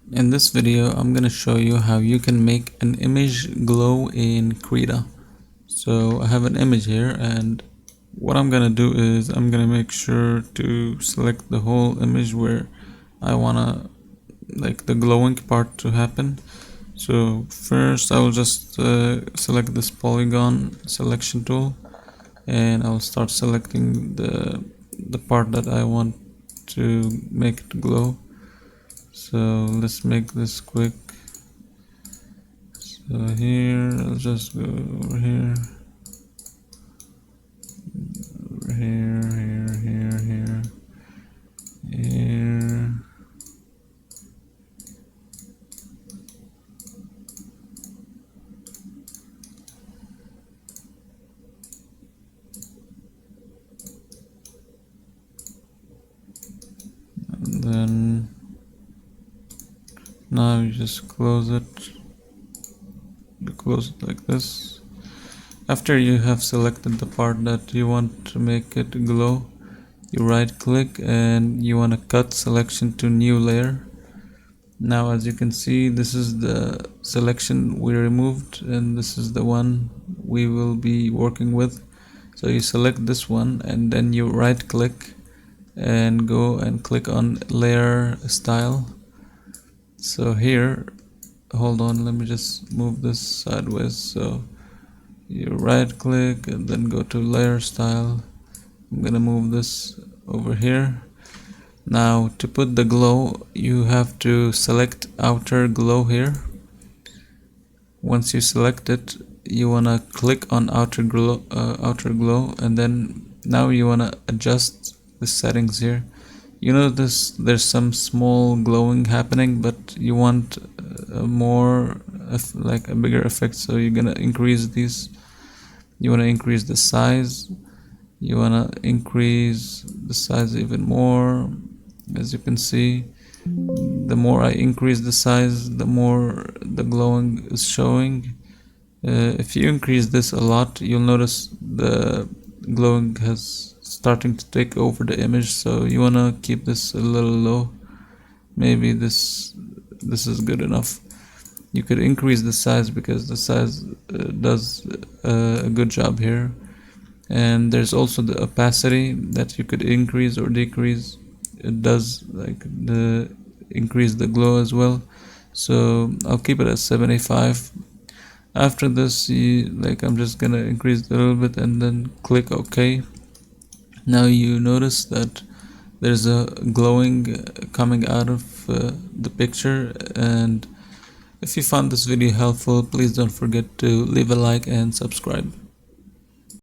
In this video, I'm gonna show you how you can make an image glow in Krita. So I have an image here, and what I'm gonna do is I'm gonna make sure to select the whole image where I wanna like the glowing part to happen. So first I will just select this polygon selection tool, and I'll start selecting the part that I want to make it glow. So let's make this quick. So here, I'll just go over here, over here, here, and then now you just close it. You close it like this. After you have selected the part that you want to make it glow, you right click and you want to cut selection to new layer. Now as you can see, this is the selection we removed and this is the one we will be working with. So you select this one and then you right click and go and click on layer style. So here, hold on, let me just move this sideways. So you right click and then go to layer style. I'm gonna move this over here. Now to put the glow, you have to select outer glow here. Once you select it, you wanna click on outer glow, and then now you wanna adjust the settings here. You notice there's some small glowing happening, but you want more like a bigger effect, so you're gonna increase these. You wanna increase the size. You wanna increase the size even more. As you can see, the more I increase the size, the more the glowing is showing. If you increase this a lot, you'll notice the glowing has starting to take over the image, so you want to keep this a little low. Maybe this is good enough. You could increase the size because the size does a good job here. And there's also the opacity that you could increase or decrease. It does like increase the glow as well, so I'll keep it at 75. After this, I'm just gonna increase it a little bit and then click OK. Now you notice that there's a glowing coming out of the picture. And if you found this video helpful, please don't forget to leave a like and subscribe.